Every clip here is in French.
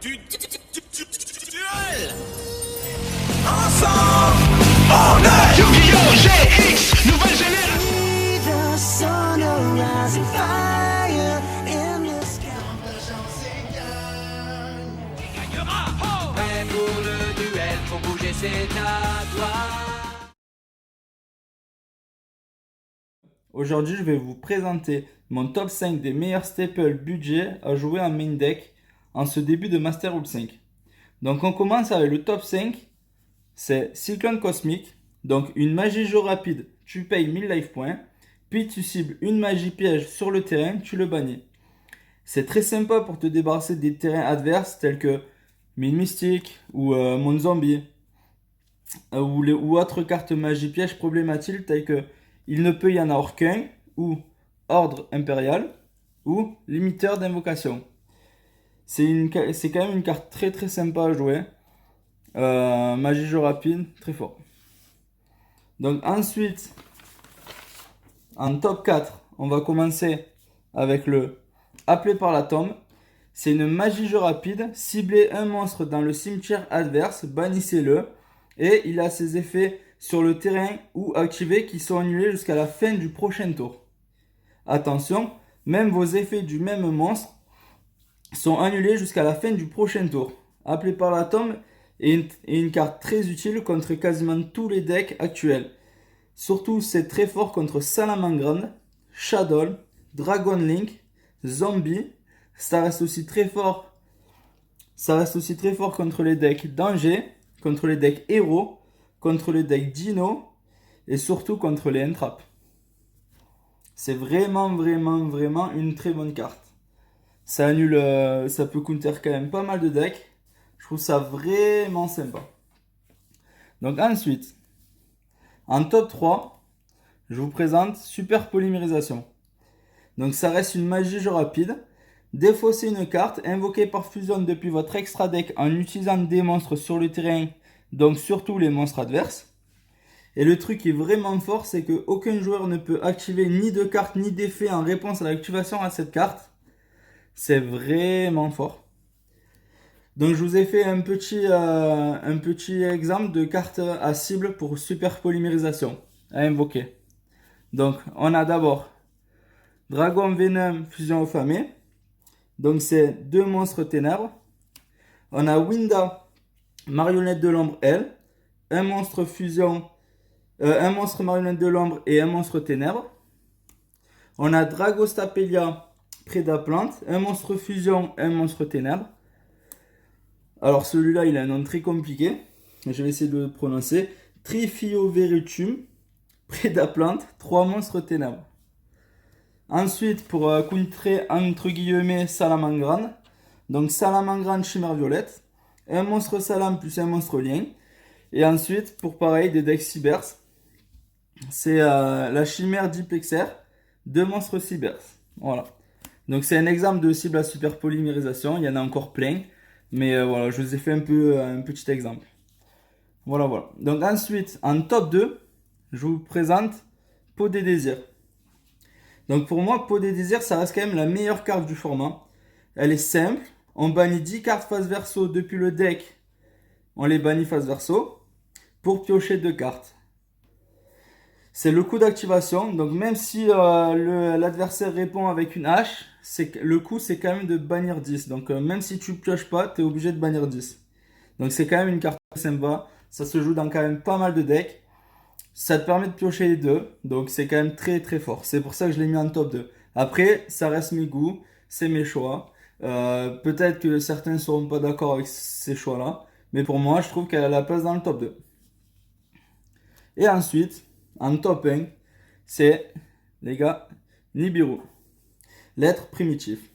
Duel. Ensemble, on est Yu-Gi-Oh! GX, nouvelle génération. The sun will rise and fire in the sky. Qui gagnera? Oh! Prêt pour le duel, pour bouger c'est à toi. Aujourd'hui, je vais vous présenter mon top 5 des meilleurs staples budget à jouer en main deck en ce début de Master Rule 5. Donc on commence avec le top 5, c'est Cyclone Cosmique, donc une magie jeu rapide, tu payes 1000 life points, puis tu cibles une magie piège sur le terrain, tu le bannis. C'est très sympa pour te débarrasser des terrains adverses tels que Mine Mystique ou Mon Zombie, ou autres cartes magie piège problématiques telles que Il ne peut y en avoir qu'un, ou Ordre Impérial, ou Limiteur d'invocation. C'est quand même une carte très très sympa à jouer. Magie jeu rapide, très fort. Donc ensuite, en top 4, on va commencer avec le Appelé par la tombe. C'est une magie jeu rapide. Ciblez un monstre dans le cimetière adverse, bannissez-le. Et il a ses effets sur le terrain ou activés qui sont annulés jusqu'à la fin du prochain tour. Attention, même vos effets du même monstre sont annulés jusqu'à la fin du prochain tour. Appelé par la tombe est une carte très utile contre quasiment tous les decks actuels. Surtout, c'est très fort contre Salamangreat, Shadow, Dragon Link, Zombie. Ça reste aussi très fort contre les decks Danger, contre les decks Héros, contre les decks Dino et surtout contre les Entraps. C'est vraiment une très bonne carte. Ça annule, ça peut counter quand même pas mal de decks. Je trouve ça vraiment sympa. Donc ensuite, en top 3, je vous présente Super Polymérisation. Donc ça reste une magie jeu rapide. Défaussez une carte, invoquée par fusion depuis votre extra deck en utilisant des monstres sur le terrain, donc surtout les monstres adverses. Et le truc qui est vraiment fort, c'est que aucun joueur ne peut activer ni de carte ni d'effet en réponse à l'activation à cette carte. C'est vraiment fort. Donc je vous ai fait un petit exemple de carte à cible pour Super Polymérisation à invoquer. Donc on a d'abord Dragon Venom Fusion Affamée. Donc c'est deux monstres ténèbres. On a Winda Marionnette de l'ombre elle. Un monstre marionnette de l'ombre et un monstre ténèbres. On a Dragostapelia Prédaplante. Un monstre fusion, un monstre ténèbres. Alors celui-là, il a un nom très compliqué. Je vais essayer de le prononcer. Trifioverutum Prédaplante. 3 monstres ténèbres. Ensuite, pour contrer entre guillemets Salamangreat. Donc Salamangreat Chimère Violette. Un monstre Salam plus un monstre lien. Et ensuite, pour pareil, des decks Cybers. C'est la Chimère Diplexer. 2 monstres Cybers. Voilà. Donc c'est un exemple de cible à super polymérisation. Il y en a encore plein. Mais voilà, je vous ai fait un petit exemple. Voilà. Donc ensuite, en top 2, je vous présente Peau des désirs. Donc pour moi, Peau des désirs, ça reste quand même la meilleure carte du format. Elle est simple. On bannit 10 cartes face verso depuis le deck. On les bannit face verso pour piocher 2 cartes. C'est le coût d'activation. Donc même si l'adversaire répond avec une hache, le coût c'est quand même de bannir 10. Donc même si tu pioches pas, tu es obligé de bannir 10. Donc c'est quand même une carte sympa. Ça se joue dans quand même pas mal de decks. Ça te permet de piocher les deux. Donc c'est quand même très très fort. C'est pour ça que je l'ai mis en top 2. Après, ça reste mes goûts. C'est mes choix. Peut-être que certains ne seront pas d'accord avec ces choix-là. Mais pour moi, je trouve qu'elle a la place dans le top 2. Et ensuite, en top 1, c'est, les gars, Nibiru. L'être primitif.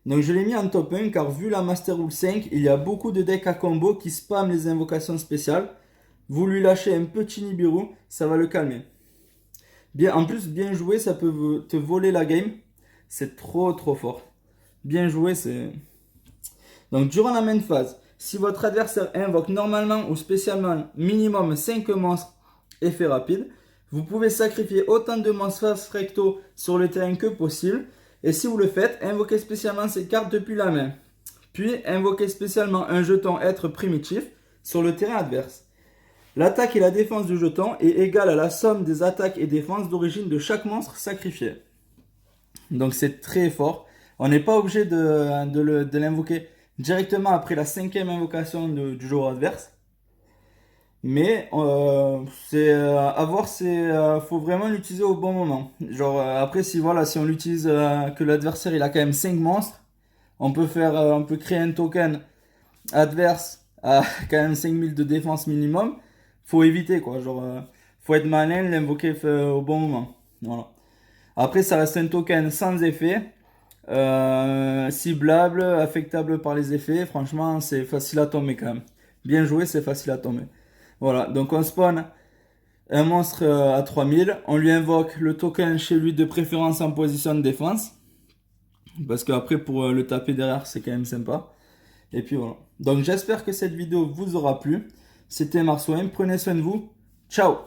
Donc je l'ai mis en top 1 car vu la Master Rule 5, il y a beaucoup de decks à combo qui spamment les invocations spéciales. Vous lui lâchez un petit Nibiru, ça va le calmer. En plus, bien joué, ça peut te voler la game. C'est trop fort. Bien joué, c'est... Donc durant la main phase, si votre adversaire invoque normalement ou spécialement minimum 5 monstres effet rapide, vous pouvez sacrifier autant de monstres face recto sur le terrain que possible. Et si vous le faites, invoquez spécialement ces cartes depuis la main. Puis invoquez spécialement un jeton être primitif sur le terrain adverse. L'attaque et la défense du jeton est égale à la somme des attaques et défenses d'origine de chaque monstre sacrifié. Donc c'est très fort. On n'est pas obligé de l'invoquer directement après la 5e invocation du joueur adverse. Mais c'est à voir, faut vraiment l'utiliser au bon moment. Genre après si on l'utilise que l'adversaire il a quand même 5 monstres, on peut créer un token adverse à quand même 5000 de défense minimum. Faut éviter quoi, faut être malin, l'invoquer au bon moment. Voilà. Après ça reste un token sans effet, ciblable, affectable par les effets. Franchement c'est facile à tomber quand même. Bien joué, c'est facile à tomber. Voilà, donc on spawn un monstre à 3000, on lui invoque le token chez lui de préférence en position de défense, parce qu'après pour le taper derrière c'est quand même sympa. Et puis voilà, donc j'espère que cette vidéo vous aura plu. C'était Marsouin, prenez soin de vous, ciao.